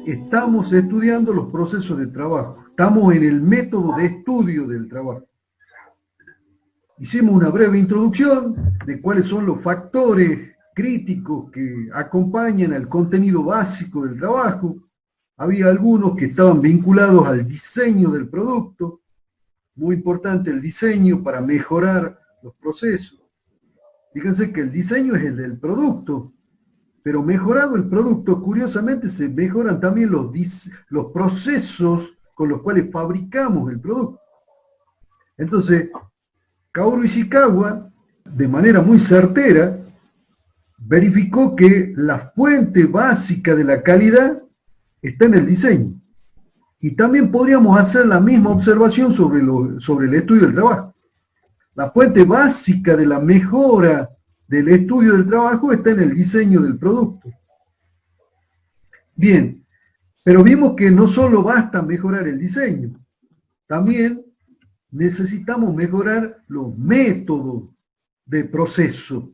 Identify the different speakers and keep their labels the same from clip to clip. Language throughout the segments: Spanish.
Speaker 1: Estamos estudiando los procesos de trabajo. Estamos en el método de estudio del trabajo. Hicimos una breve introducción de cuáles son los factores críticos que acompañan al contenido básico del trabajo. Había algunos que estaban vinculados al diseño del producto. Muy importante el diseño para mejorar los procesos. Fíjense que el diseño es el del producto. Pero mejorado el producto, curiosamente se mejoran también los procesos con los cuales fabricamos el producto. Entonces, Kaoru Ishikawa, de manera muy certera, verificó que la fuente básica de la calidad está en el diseño. Y también podríamos hacer la misma observación sobre el estudio del trabajo. La fuente básica de la mejora del estudio del trabajo está en el diseño del producto. Bien, pero vimos que no solo basta mejorar el diseño, también necesitamos mejorar los métodos de proceso.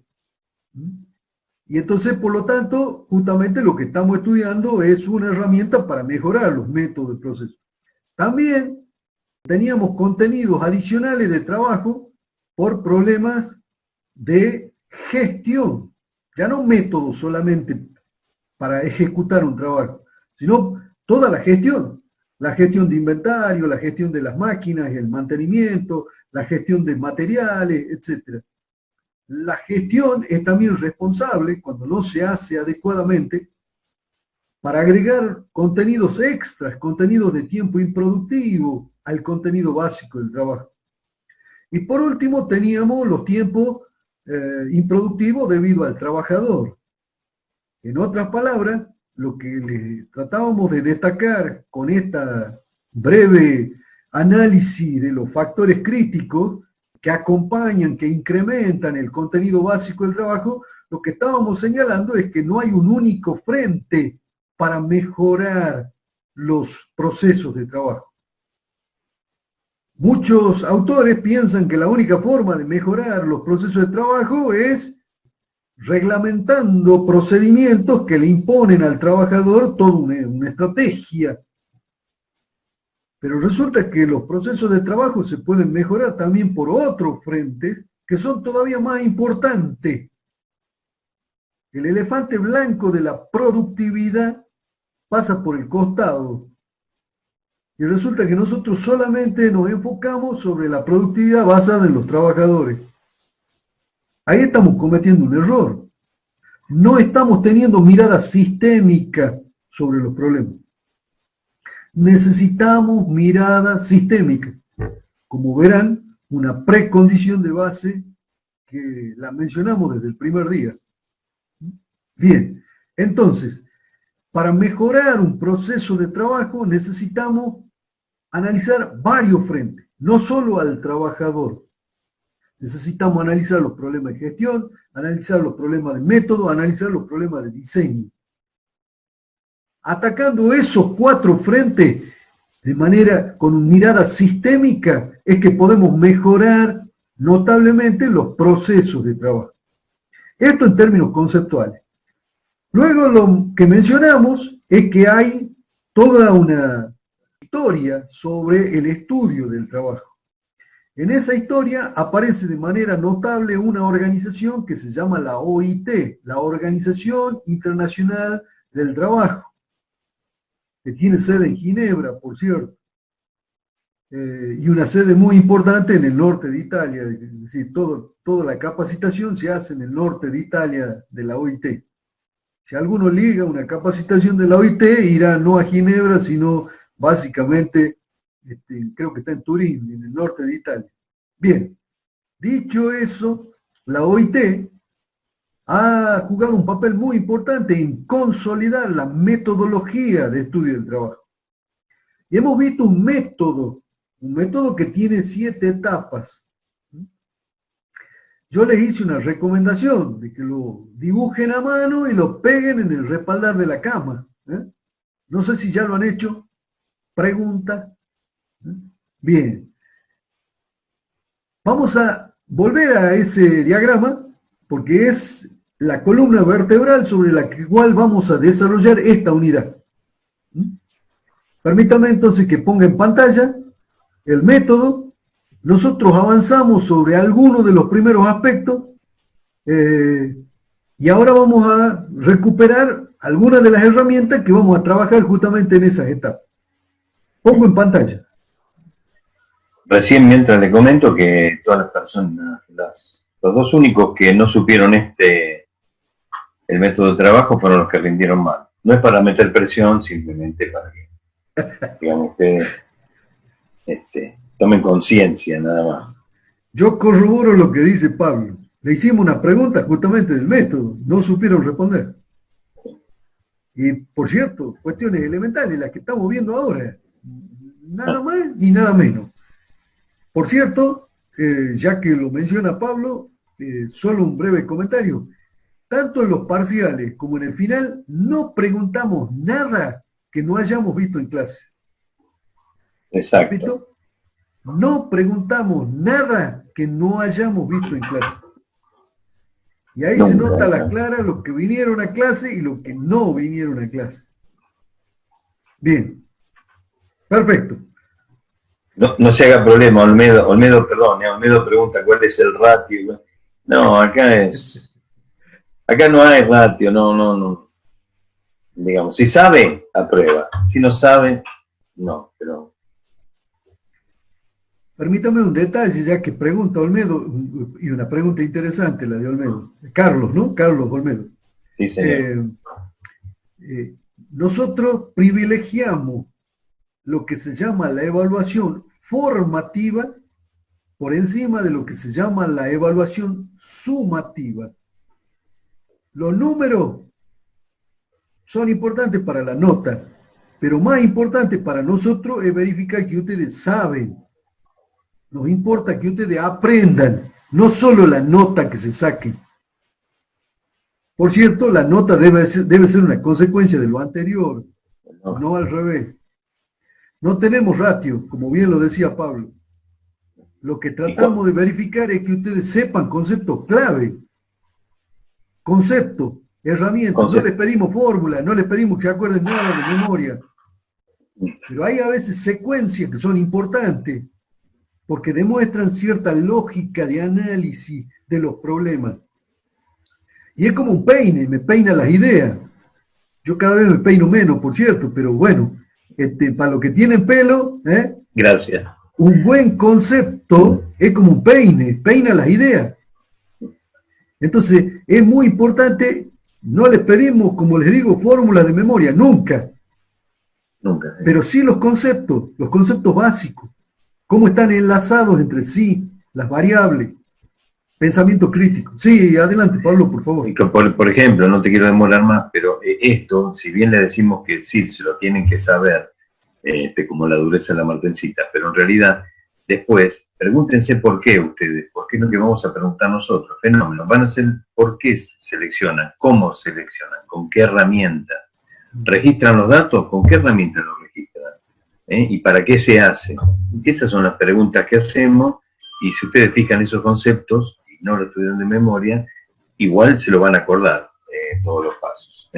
Speaker 1: Y entonces, por lo tanto, justamente lo que estamos estudiando es una herramienta para mejorar los métodos de proceso. También teníamos contenidos adicionales de trabajo por problemas de gestión, ya no métodos solamente para ejecutar un trabajo, sino toda la gestión de inventario, la gestión de las máquinas, el mantenimiento, la gestión de materiales, etc. La gestión es también responsable, cuando no se hace adecuadamente, para agregar contenidos extras, contenidos de tiempo improductivo al contenido básico del trabajo. Y por último teníamos los tiempos improductivo debido al trabajador. En otras palabras, lo que le tratábamos de destacar con esta breve análisis de los factores críticos que acompañan, que incrementan el contenido básico del trabajo, lo que estábamos señalando es que no hay un único frente para mejorar los procesos de trabajo. Muchos autores piensan que la única forma de mejorar los procesos de trabajo es reglamentando procedimientos que le imponen al trabajador toda una estrategia. Pero resulta que los procesos de trabajo se pueden mejorar también por otros frentes que son todavía más importantes. El elefante blanco de la productividad pasa por el costado. Y resulta que nosotros solamente nos enfocamos sobre la productividad basada en los trabajadores. Ahí estamos cometiendo un error. No estamos teniendo mirada sistémica sobre los problemas. Necesitamos mirada sistémica. Como verán, una precondición de base que la mencionamos desde el primer día. Bien, entonces, para mejorar un proceso de trabajo necesitamos analizar varios frentes, no solo al trabajador. Necesitamos analizar los problemas de gestión, analizar los problemas de método, analizar los problemas de diseño. Atacando esos 4 frentes de manera con mirada sistémica es que podemos mejorar notablemente los procesos de trabajo. Esto en términos conceptuales. Luego lo que mencionamos es que hay toda una historia sobre el estudio del trabajo. En esa historia aparece de manera notable una organización que se llama la OIT, la Organización Internacional del Trabajo, que tiene sede en Ginebra, por cierto, y una sede muy importante en el norte de Italia, es decir, toda la capacitación se hace en el norte de Italia de la OIT. Si alguno liga una capacitación de la OIT, irá no a Ginebra, sino básicamente, creo que está en Turín, en el norte de Italia. Bien, dicho eso, la OIT ha jugado un papel muy importante en consolidar la metodología de estudio del trabajo. Y hemos visto un método que tiene 7 etapas. yo les hice una recomendación de que lo dibujen a mano y lo peguen en el respaldar de la cama. No sé si ya lo han hecho. Pregunta. Bien. Vamos a volver a ese diagrama porque es la columna vertebral sobre la cual vamos a desarrollar esta unidad. Permítame entonces que ponga en pantalla el método. Nosotros avanzamos sobre algunos de los primeros aspectos y ahora vamos a recuperar algunas de las herramientas que vamos a trabajar justamente en esas etapas. Pongo en pantalla.
Speaker 2: Recién mientras le comento que todas las personas, los dos únicos que no supieron el método de trabajo fueron los que rindieron mal. No es para meter presión, simplemente para que, digamos, ustedes tomen conciencia nada más.
Speaker 1: Yo corroboro lo que dice Pablo. Le hicimos una pregunta justamente del método, no supieron responder. Y por cierto, cuestiones elementales, las que estamos viendo ahora. Nada más ni nada menos. Por cierto, ya que lo menciona Pablo, solo un breve comentario. Tanto en los parciales como en el final, no preguntamos nada que no hayamos visto en clase.
Speaker 2: Exacto.
Speaker 1: Repito, no preguntamos nada que no hayamos visto en clase. Y ahí se nota a la clara los que vinieron a clase y los que no vinieron a clase. Bien. Perfecto.
Speaker 2: No se haga problema, Olmedo pregunta cuál es el ratio. No, acá no hay ratio, no. Digamos, si sabe, aprueba. Si no sabe, no, pero...
Speaker 1: Permítame un detalle, ya que pregunta Olmedo, y una pregunta interesante la de Olmedo. Carlos, ¿no? Carlos Olmedo.
Speaker 2: Sí, señor.
Speaker 1: Nosotros privilegiamos lo que se llama la evaluación formativa por encima de lo que se llama la evaluación sumativa. Los números son importantes para la nota, pero más importante para nosotros es verificar que ustedes saben. Nos importa que ustedes aprendan, no solo la nota que se saquen. Por cierto, la nota debe ser una consecuencia de lo anterior, no al revés. No tenemos ratio, como bien lo decía Pablo. Lo que tratamos de verificar es que ustedes sepan conceptos clave. Conceptos, herramientas. No les pedimos fórmulas, no les pedimos que se acuerden nada de memoria. Pero hay a veces secuencias que son importantes porque demuestran cierta lógica de análisis de los problemas. Y es como un peine, me peina las ideas. Yo cada vez me peino menos, por cierto, pero bueno, para los que tienen pelo,
Speaker 2: gracias.
Speaker 1: Un buen concepto es como un peine, peina las ideas. Entonces, es muy importante, no les pedimos, como les digo, fórmulas de memoria, nunca.
Speaker 2: Nunca.
Speaker 1: Pero sí los conceptos básicos, cómo están enlazados entre sí, las variables, pensamiento crítico. Sí, adelante, Pablo, por favor.
Speaker 2: Por ejemplo, no te quiero demorar más, pero esto, si bien le decimos que sí, se lo tienen que saber, como la dureza de la martencita, pero en realidad, después, pregúntense por qué ustedes, por qué es lo que vamos a preguntar nosotros. Fenómenos, van a ser por qué seleccionan, cómo seleccionan, con qué herramienta. ¿Registran los datos? ¿Con qué herramienta los registran? ¿Y para qué se hace? Esas son las preguntas que hacemos, y si ustedes fijan esos conceptos, y no lo estudian de memoria, igual se lo van a acordar todos los pasos.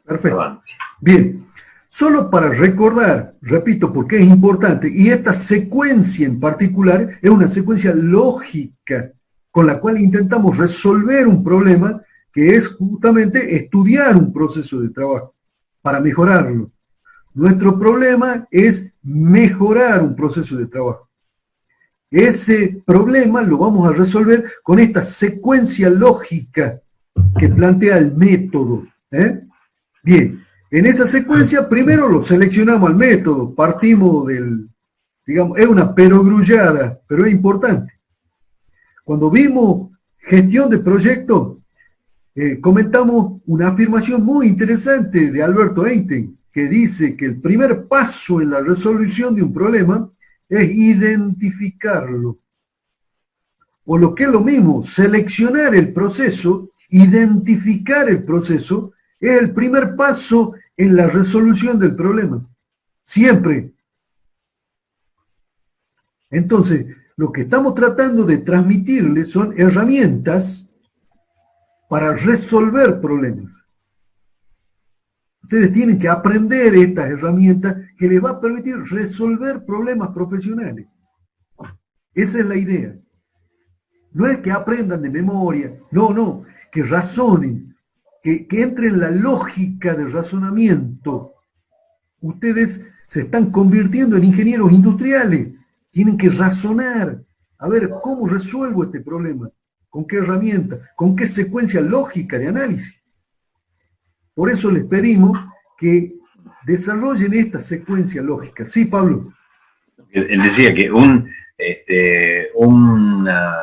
Speaker 1: Perfecto. Bien, solo para recordar, repito, porque es importante, y esta secuencia en particular es una secuencia lógica con la cual intentamos resolver un problema que es justamente estudiar un proceso de trabajo para mejorarlo. Nuestro problema es mejorar un proceso de trabajo. Ese problema lo vamos a resolver con esta secuencia lógica que plantea el método. Bien, en esa secuencia primero lo seleccionamos al método, partimos del, digamos, es una perogrullada, pero es importante. Cuando vimos gestión de proyectos, comentamos una afirmación muy interesante de Alberto Einstein, que dice que el primer paso en la resolución de un problema es identificarlo. o lo que es lo mismo, seleccionar el proceso, identificar el proceso, es el primer paso en la resolución del problema. Siempre. Entonces, lo que estamos tratando de transmitirles son herramientas para resolver problemas. Ustedes tienen que aprender estas herramientas que les va a permitir resolver problemas profesionales. Esa es la idea. No es que aprendan de memoria, no, que razonen, que entren en la lógica del razonamiento. Ustedes se están convirtiendo en ingenieros industriales, tienen que razonar, a ver, ¿cómo resuelvo este problema? ¿Con qué herramienta? ¿Con qué secuencia lógica de análisis? Por eso les pedimos que desarrollen esta secuencia lógica. Sí, Pablo.
Speaker 2: Él decía que una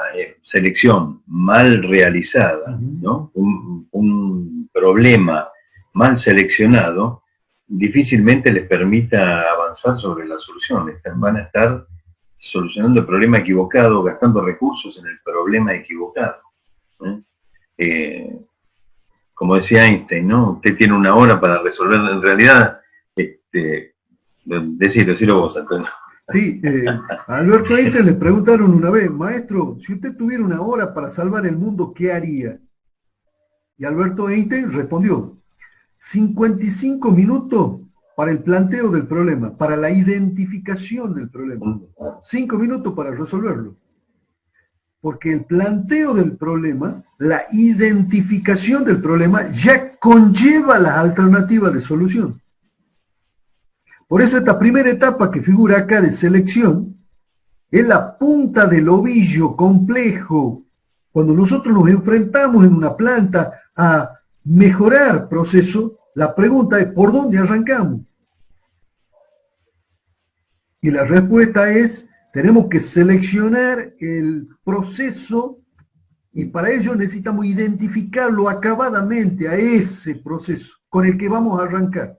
Speaker 2: selección mal realizada, ¿no? Un problema mal seleccionado, difícilmente les permita avanzar sobre la solución. Van a estar solucionando el problema equivocado, gastando recursos en el problema equivocado. Como decía Einstein, ¿no? Usted tiene una hora para resolver, en realidad, decilo vos, Antonio.
Speaker 1: Sí, a Alberto Einstein le preguntaron una vez, maestro, si usted tuviera una hora para salvar el mundo, ¿qué haría? Y Alberto Einstein respondió, 55 minutos para el planteo del problema, para la identificación del problema. 5 minutos para resolverlo. Porque el planteo del problema, la identificación del problema, ya conlleva las alternativas de solución. Por eso esta primera etapa que figura acá de selección es la punta del ovillo complejo. Cuando nosotros nos enfrentamos en una planta a mejorar proceso, la pregunta es ¿por dónde arrancamos? Y la respuesta es, tenemos que seleccionar el proceso y para ello necesitamos identificarlo acabadamente a ese proceso con el que vamos a arrancar.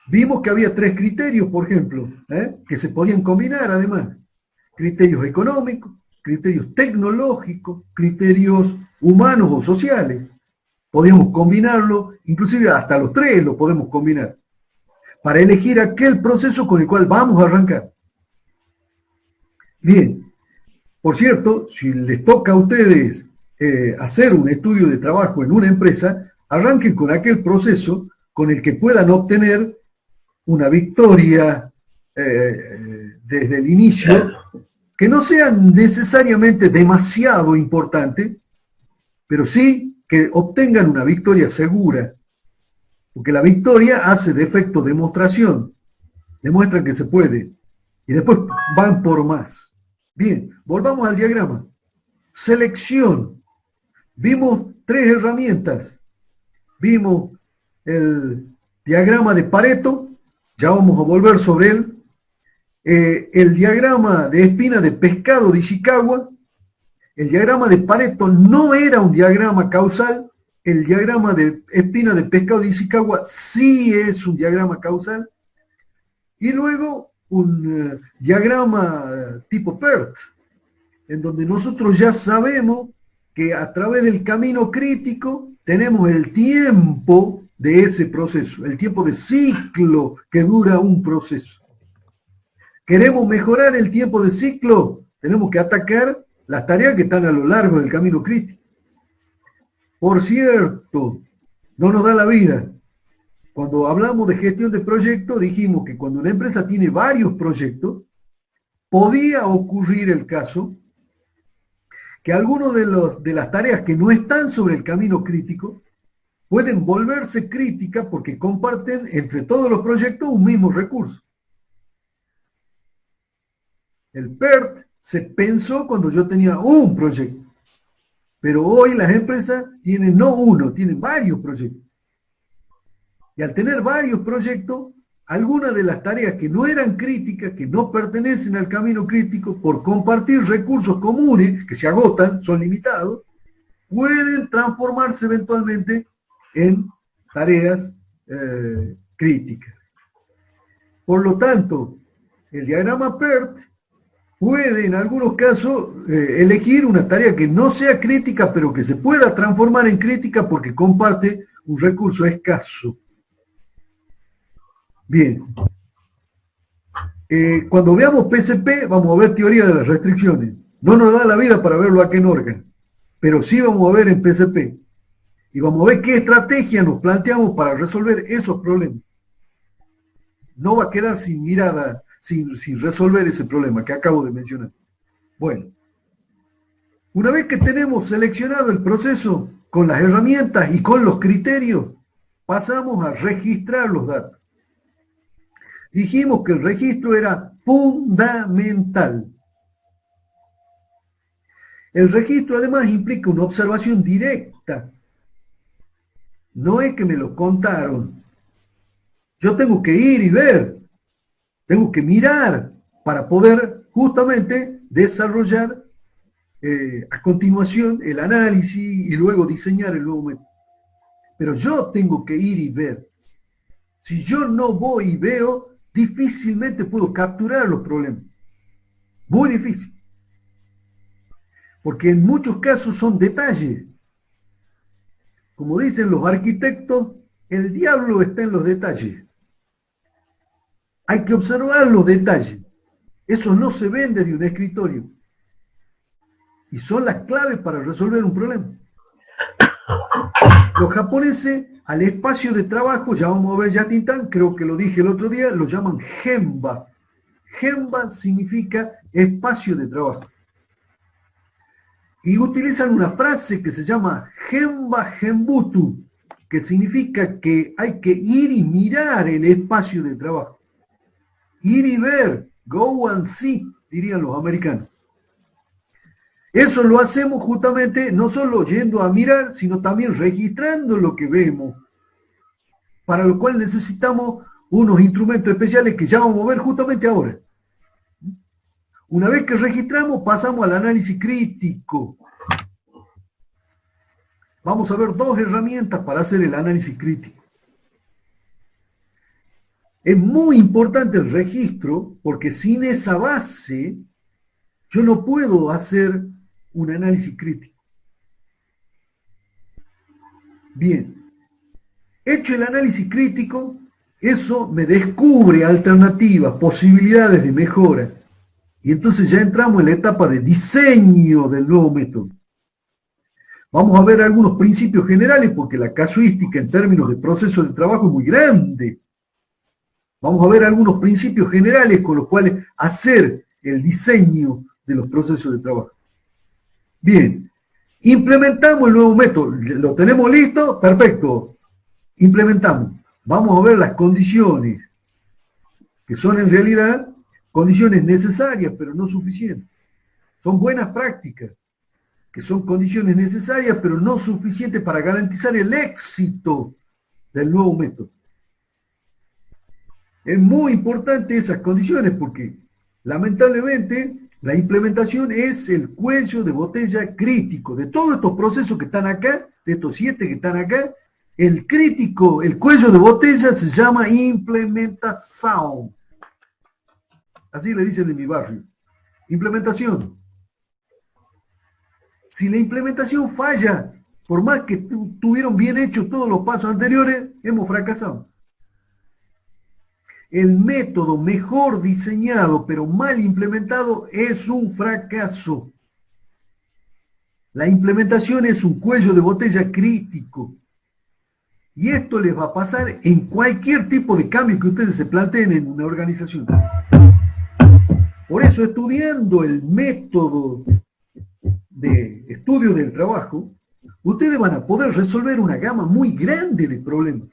Speaker 1: Vimos que había 3 criterios, por ejemplo, que se podían combinar además. Criterios económicos, criterios tecnológicos, criterios humanos o sociales. Podíamos combinarlo, inclusive hasta los 3 lo podemos combinar, para elegir aquel proceso con el cual vamos a arrancar. Bien, por cierto, si les toca a ustedes hacer un estudio de trabajo en una empresa, arranquen con aquel proceso con el que puedan obtener una victoria desde el inicio, que no sea necesariamente demasiado importante, pero sí que obtengan una victoria segura, porque la victoria hace de efecto demostración, demuestran que se puede, y después van por más. Bien, volvamos al diagrama. Selección. Vimos 3 herramientas. Vimos el diagrama de Pareto, ya vamos a volver sobre él. El diagrama de espina de pescado de Ishikawa. El diagrama de Pareto no era un diagrama causal. El diagrama de espina de pescado de Ishikawa sí es un diagrama causal. Y luego un diagrama tipo PERT, en donde nosotros ya sabemos que a través del camino crítico tenemos el tiempo de ese proceso, el tiempo de ciclo que dura un proceso. ¿Queremos mejorar el tiempo de ciclo? Tenemos que atacar las tareas que están a lo largo del camino crítico. Por cierto, no nos da la vida. Cuando hablamos de gestión de proyectos, dijimos que cuando una empresa tiene varios proyectos, podía ocurrir el caso que algunos de las tareas que no están sobre el camino crítico pueden volverse críticas porque comparten entre todos los proyectos un mismo recurso. El PERT se pensó cuando yo tenía un proyecto, pero hoy las empresas tienen no uno, tienen varios proyectos. Y al tener varios proyectos, algunas de las tareas que no eran críticas, que no pertenecen al camino crítico, por compartir recursos comunes que se agotan, son limitados, pueden transformarse eventualmente en tareas críticas. Por lo tanto, el diagrama PERT puede en algunos casos elegir una tarea que no sea crítica, pero que se pueda transformar en crítica porque comparte un recurso escaso. Bien. Cuando veamos PCP, vamos a ver teoría de las restricciones. No nos da la vida para verlo aquí en Organ, pero sí vamos a ver en PCP. Y vamos a ver qué estrategia nos planteamos para resolver esos problemas. No va a quedar sin mirada, sin resolver ese problema que acabo de mencionar. Bueno, una vez que tenemos seleccionado el proceso con las herramientas y con los criterios, pasamos a registrar los datos. Dijimos que el registro era fundamental. El registro además implica una observación directa. No es que me lo contaron. Yo tengo que ir y ver. Tengo que mirar para poder justamente desarrollar a continuación el análisis y luego diseñar el nuevo método. Pero yo tengo que ir y ver. Si yo no voy y veo, difícilmente puedo capturar los problemas. Muy difícil. Porque en muchos casos son detalles. Como dicen los arquitectos, el diablo está en los detalles. Hay que observar los detalles. Eso no se ven desde un escritorio. Y son las claves para resolver un problema. Los japoneses al espacio de trabajo, ya vamos a ver ya Tintán, creo que lo dije el otro día, lo llaman Gemba. Gemba significa espacio de trabajo. Y utilizan una frase que se llama Gemba Gembutu, que significa que hay que ir y mirar el espacio de trabajo. Ir y ver, go and see, dirían los americanos. Eso lo hacemos justamente no solo yendo a mirar, sino también registrando lo que vemos, para lo cual necesitamos unos instrumentos especiales que ya vamos a ver justamente ahora. Una vez que registramos, pasamos al análisis crítico. Vamos a ver dos herramientas para hacer el análisis crítico. Es muy importante el registro, porque sin esa base, yo no puedo hacer un análisis crítico. Bien, hecho el análisis crítico, eso me descubre alternativas, posibilidades de mejora. Y entonces ya entramos en la etapa de diseño del nuevo método. Vamos a ver algunos principios generales, porque la casuística en términos de proceso de trabajo es muy grande. Vamos a ver algunos principios generales con los cuales hacer el diseño de los procesos de trabajo. Bien, implementamos el nuevo método. ¿Lo tenemos listo? Perfecto. Implementamos. Vamos a ver las condiciones, que son en realidad condiciones necesarias, pero no suficientes. Son buenas prácticas, que son condiciones necesarias, pero no suficientes para garantizar el éxito del nuevo método. Es muy importante esas condiciones porque, lamentablemente, la implementación es el cuello de botella crítico. De todos estos procesos que están acá, de estos 7 que están acá, el crítico, el cuello de botella se llama implementación. Así le dicen en mi barrio. Implementación. Si la implementación falla, por más que tuvieron bien hechos todos los pasos anteriores, hemos fracasado. El método mejor diseñado pero mal implementado es un fracaso. La implementación es un cuello de botella crítico. Y esto les va a pasar en cualquier tipo de cambio que ustedes se planteen en una organización. Por eso, estudiando el método de estudio del trabajo, ustedes van a poder resolver una gama muy grande de problemas.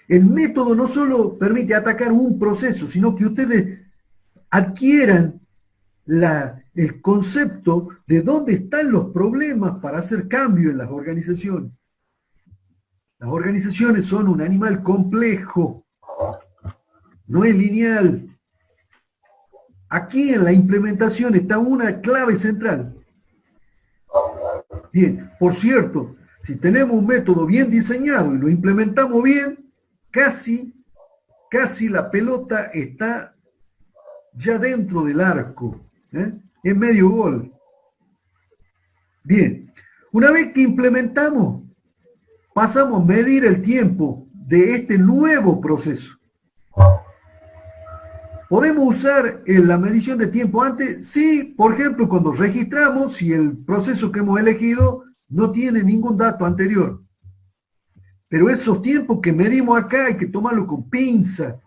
Speaker 1: El método no solo permite atacar un proceso, sino que ustedes adquieran el concepto de dónde están los problemas para hacer cambio en las organizaciones. Las organizaciones son un animal complejo, no es lineal. Aquí en la implementación está una clave central. Bien, por cierto, si tenemos un método bien diseñado y lo implementamos bien, casi la pelota está ya dentro del arco, en medio gol. Bien, una vez que implementamos, pasamos a medir el tiempo de este nuevo proceso. ¿Podemos usar la medición de tiempo antes? Sí, por ejemplo, cuando registramos, si el proceso que hemos elegido no tiene ningún dato anterior. Pero esos tiempos que medimos acá hay que tomarlo con pinza,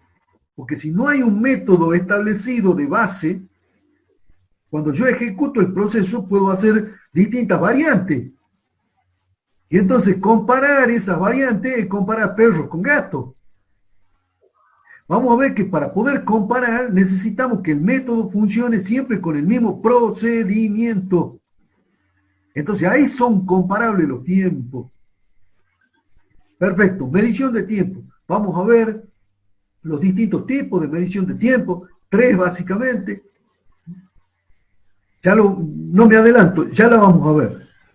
Speaker 1: porque si no hay un método establecido de base, cuando yo ejecuto el proceso puedo hacer distintas variantes. Y entonces comparar esas variantes es comparar perros con gatos. Vamos a ver que para poder comparar necesitamos que el método funcione siempre con el mismo procedimiento. Entonces ahí son comparables los tiempos. Perfecto, medición de tiempo. Vamos a ver los distintos tipos de medición de tiempo, 3 básicamente. No me adelanto, ya la vamos a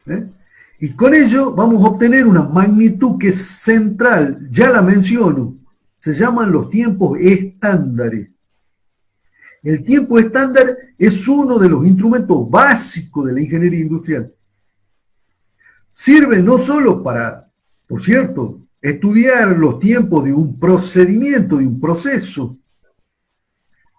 Speaker 1: ver. Y con ello vamos a obtener una magnitud que es central, ya la menciono. Se llaman los tiempos estándares. El tiempo estándar es uno de los instrumentos básicos de la ingeniería industrial. Sirve no solo para, por cierto, estudiar los tiempos de un procedimiento, de un proceso.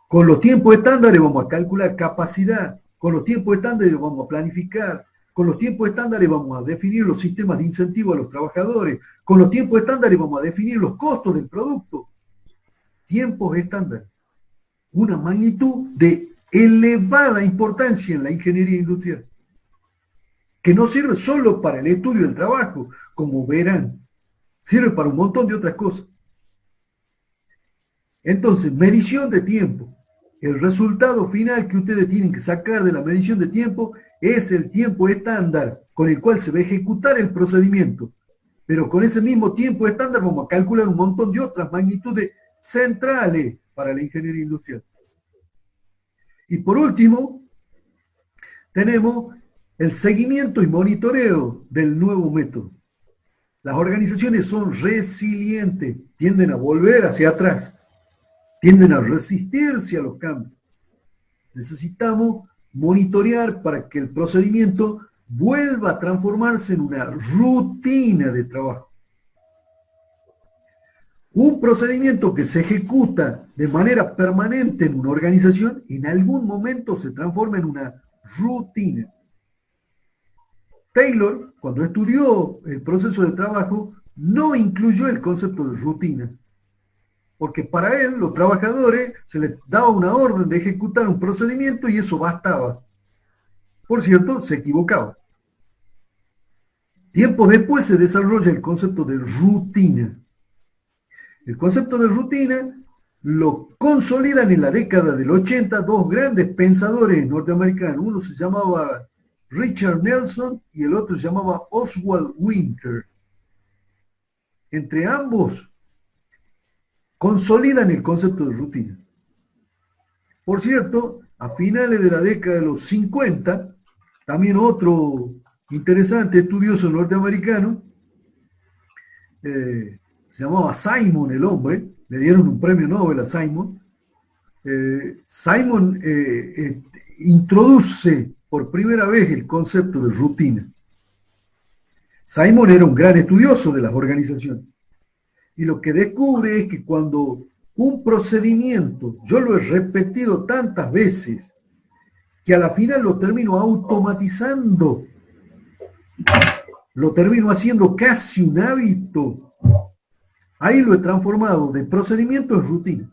Speaker 1: Con los tiempos estándares vamos a calcular capacidad, con los tiempos estándares vamos a planificar, con los tiempos estándares vamos a definir los sistemas de incentivo a los trabajadores, con los tiempos estándares vamos a definir los costos del producto. Tiempos estándares. Una magnitud de elevada importancia en la ingeniería industrial, que no sirve solo para el estudio del trabajo, como verán, sirve para un montón de otras cosas. Entonces, medición de tiempo. El resultado final que ustedes tienen que sacar de la medición de tiempo es el tiempo estándar con el cual se va a ejecutar el procedimiento. Pero con ese mismo tiempo estándar vamos a calcular un montón de otras magnitudes centrales para la ingeniería industrial. Y por último, tenemos el seguimiento y monitoreo del nuevo método. Las organizaciones son resilientes, tienden a volver hacia atrás, tienden a resistirse a los cambios. Necesitamos monitorear para que el procedimiento vuelva a transformarse en una rutina de trabajo. Un procedimiento que se ejecuta de manera permanente en una organización, en algún momento se transforma en una rutina. Taylor, cuando estudió el proceso de trabajo, no incluyó el concepto de rutina, porque para él, los trabajadores, se les daba una orden de ejecutar un procedimiento y eso bastaba. Por cierto, se equivocaba. Tiempo después se desarrolla el concepto de rutina. El concepto de rutina lo consolidan en la década del 80 dos grandes pensadores norteamericanos. Uno se llamaba Richard Nelson y el otro se llamaba Oswald Winter. Entre ambos consolidan el concepto de rutina. Por cierto, a finales de la década de los 50, también otro interesante estudioso norteamericano, se llamaba Simon el hombre, le dieron un premio Nobel a Simon. Simon introduce por primera vez el concepto de rutina. Simon era un gran estudioso de las organizaciones. Y lo que descubre es que cuando un procedimiento, yo lo he repetido tantas veces, que a la final lo termino automatizando, lo termino haciendo casi un hábito, ahí lo he transformado de procedimiento en rutina.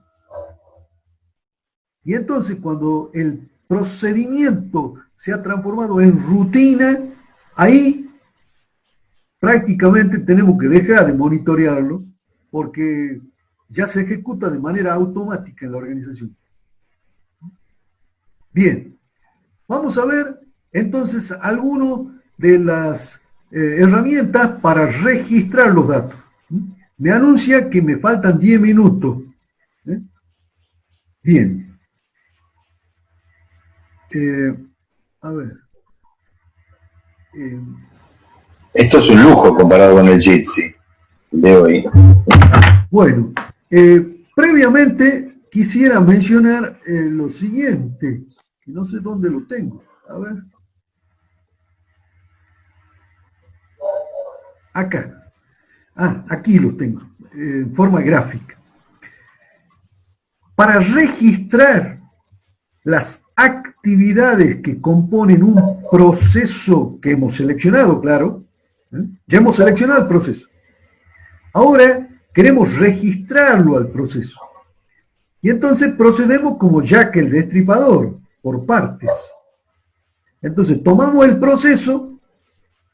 Speaker 1: Y entonces cuando el procedimiento se ha transformado en rutina, ahí prácticamente tenemos que dejar de monitorearlo, porque ya se ejecuta de manera automática en la organización. Bien, vamos a ver entonces algunas de las herramientas para registrar los datos. Me anuncia que me faltan 10 minutos. Bien. A ver.
Speaker 2: Esto es un lujo comparado con el Jitsi de hoy.
Speaker 1: Bueno, previamente quisiera mencionar lo siguiente, que no sé dónde lo tengo. A ver. Acá. Aquí lo tengo, en forma gráfica. Para registrar las actividades que componen un proceso que hemos seleccionado, claro, ya hemos seleccionado el proceso. Ahora queremos registrarlo al proceso. Y entonces procedemos como Jack el Destripador, por partes. Entonces tomamos el proceso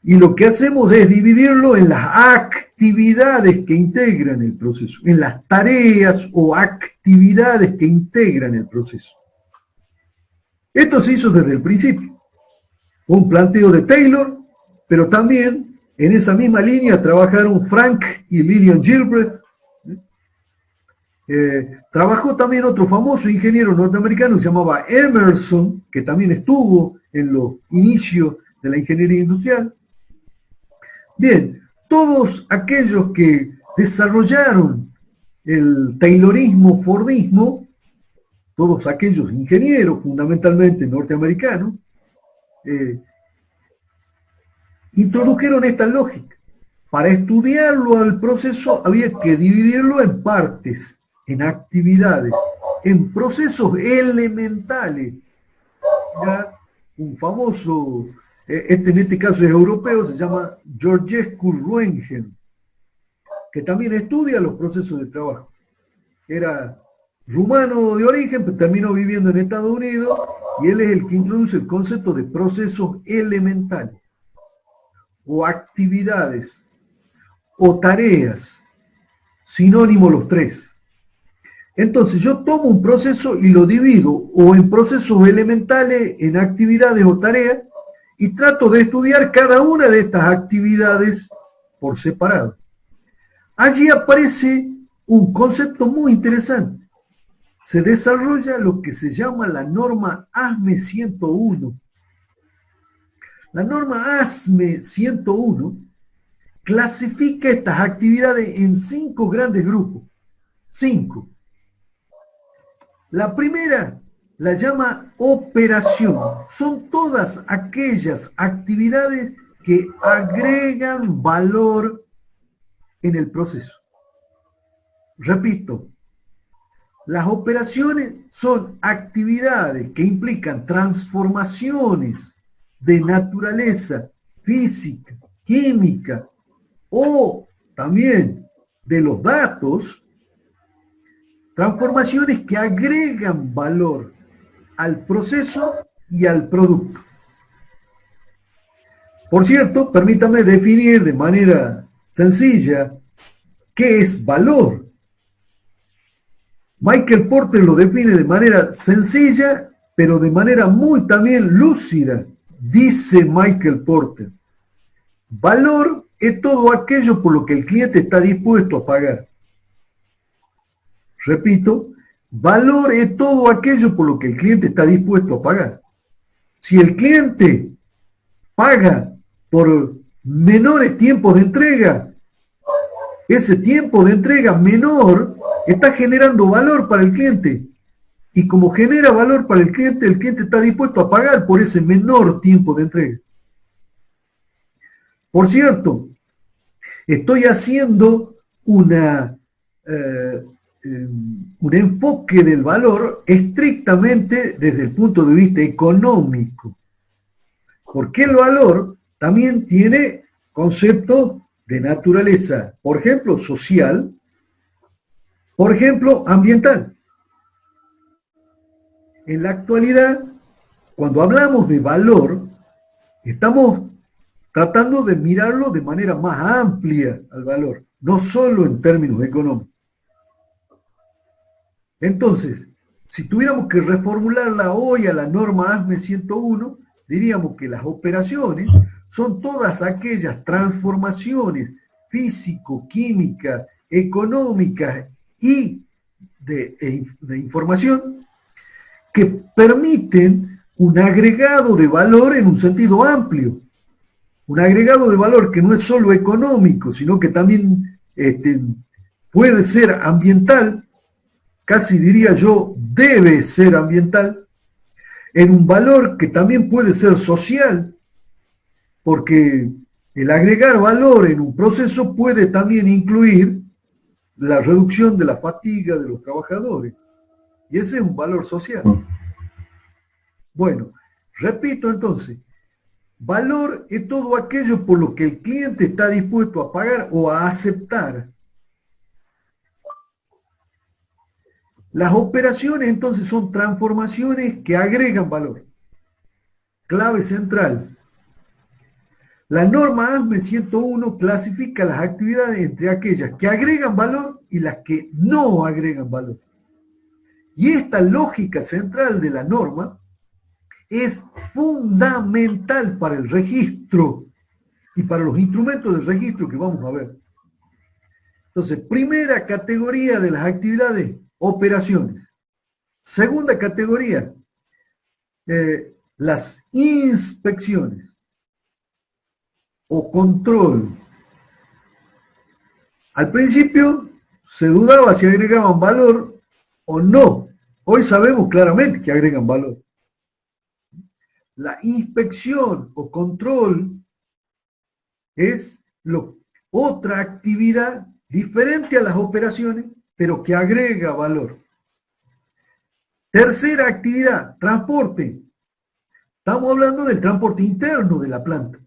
Speaker 1: y lo que hacemos es dividirlo en las actividades que integran el proceso, en las tareas o actividades que integran el proceso. Esto se hizo desde el principio. Un planteo de Taylor, pero también en esa misma línea trabajaron Frank y Lillian Gilbreth. Trabajó también otro famoso ingeniero norteamericano que se llamaba Emerson, que también estuvo en los inicios de la ingeniería industrial. Bien, todos aquellos que desarrollaron el taylorismo, fordismo, todos aquellos ingenieros fundamentalmente norteamericanos, introdujeron esta lógica. Para estudiarlo al proceso había que dividirlo en partes, en actividades, en procesos elementales. Ya un famoso, en este caso es europeo, se llama Georgescu Roentgen, que también estudia los procesos de trabajo. Era rumano de origen, pero terminó viviendo en Estados Unidos, y él es el que introduce el concepto de procesos elementales, o actividades, o tareas, sinónimo los tres. Entonces yo tomo un proceso y lo divido o en procesos elementales, en actividades o tareas, y trato de estudiar cada una de estas actividades por separado. Allí aparece un concepto muy interesante. Se desarrolla lo que se llama la norma ASME 101. La norma ASME 101 clasifica estas actividades en 5 grandes grupos. 5. La primera la llama operación. Son todas aquellas actividades que agregan valor en el proceso. Repito, las operaciones son actividades que implican transformaciones de naturaleza física, química o también de los datos, transformaciones que agregan valor al proceso y al producto. Por cierto, permítame definir de manera sencilla qué es valor. Michael Porter lo define de manera sencilla, pero de manera muy también lúcida. Dice Michael Porter: valor es todo aquello por lo que el cliente está dispuesto a pagar. Repito, valor es todo aquello por lo que el cliente está dispuesto a pagar. Si el cliente paga por menores tiempos de entrega, ese tiempo de entrega menor está generando valor para el cliente. Y como genera valor para el cliente está dispuesto a pagar por ese menor tiempo de entrega. Por cierto, estoy haciendo un enfoque del valor estrictamente desde el punto de vista económico, porque el valor también tiene conceptos de naturaleza, por ejemplo, social, por ejemplo, ambiental. En la actualidad, cuando hablamos de valor, estamos tratando de mirarlo de manera más amplia al valor, no solo en términos económicos. Entonces, si tuviéramos que reformularla hoy a la norma ASME 101, diríamos que las operaciones son todas aquellas transformaciones físico-químicas, económicas y de información que permiten un agregado de valor en un sentido amplio. Un agregado de valor que no es solo económico, sino que también puede ser ambiental, casi diría yo, debe ser ambiental, en un valor que también puede ser social, porque el agregar valor en un proceso puede también incluir la reducción de la fatiga de los trabajadores. Y ese es un valor social. Bueno, repito entonces, valor es todo aquello por lo que el cliente está dispuesto a pagar o a aceptar. Las operaciones entonces son transformaciones que agregan valor. Clave central. La norma ASME 101 clasifica las actividades entre aquellas que agregan valor y las que no agregan valor. Y esta lógica central de la norma es fundamental para el registro y para los instrumentos de registro que vamos a ver. Entonces, primera categoría de las actividades, operaciones. Segunda categoría, las inspecciones o control. Al principio se dudaba si agregaban valor o no. Hoy sabemos claramente que agregan valor. La inspección o control es otra actividad diferente a las operaciones, pero que agrega valor. Tercera actividad, transporte. Estamos hablando del transporte interno de la planta.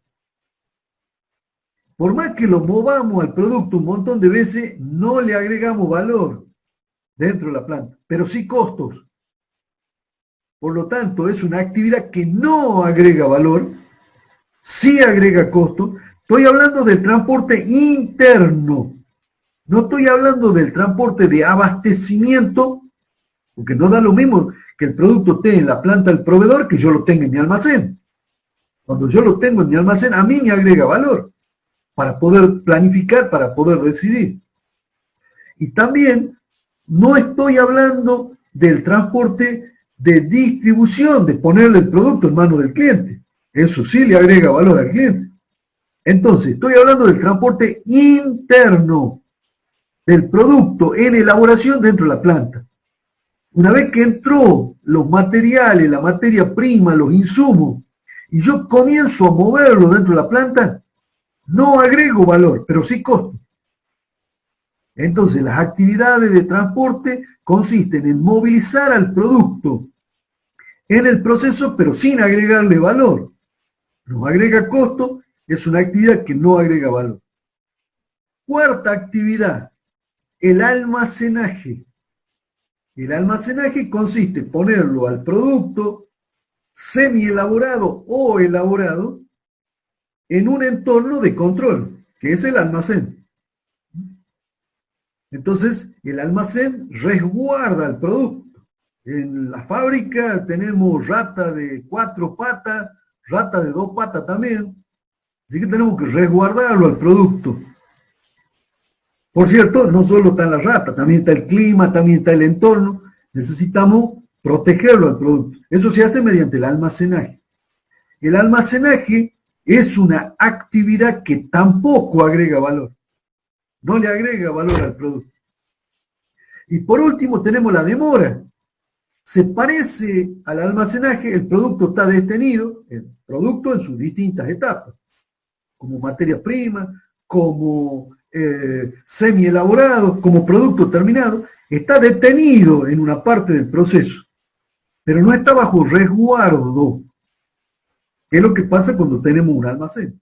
Speaker 1: Por más que lo movamos al producto un montón de veces, no le agregamos valor dentro de la planta, pero sí costos. Por lo tanto, es una actividad que no agrega valor, sí agrega costo. Estoy hablando del transporte interno. No estoy hablando del transporte de abastecimiento, porque no da lo mismo que el producto esté en la planta del proveedor que yo lo tenga en mi almacén. Cuando yo lo tengo en mi almacén, a mí me agrega valor para poder planificar, para poder decidir. Y también no estoy hablando del transporte de distribución, de ponerle el producto en manos del cliente. Eso sí le agrega valor al cliente. Entonces, estoy hablando del transporte interno del producto en elaboración dentro de la planta. Una vez que entró los materiales, la materia prima, los insumos, y yo comienzo a moverlo dentro de la planta, no agrego valor, pero sí costo. Entonces, las actividades de transporte consisten en movilizar al producto en el proceso, pero sin agregarle valor. Nos agrega costo, es una actividad que no agrega valor. Cuarta actividad, el almacenaje. El almacenaje consiste en ponerlo al producto semi-elaborado o elaborado en un entorno de control, que es el almacén. Entonces, el almacén resguarda el producto. En la fábrica tenemos rata de 4 patas, rata de 2 patas también. Así que tenemos que resguardarlo al producto. Por cierto, no solo está la rata, también está el clima, también está el entorno. Necesitamos protegerlo al producto. Eso se hace mediante el almacenaje. El almacenaje es una actividad que tampoco agrega valor. No le agrega valor al producto. Y por último tenemos la demora. Se parece al almacenaje, el producto está detenido, el producto en sus distintas etapas, como materia prima, como semi-elaborado, como producto terminado, está detenido en una parte del proceso, pero no está bajo resguardo, que es lo que pasa cuando tenemos un almacén.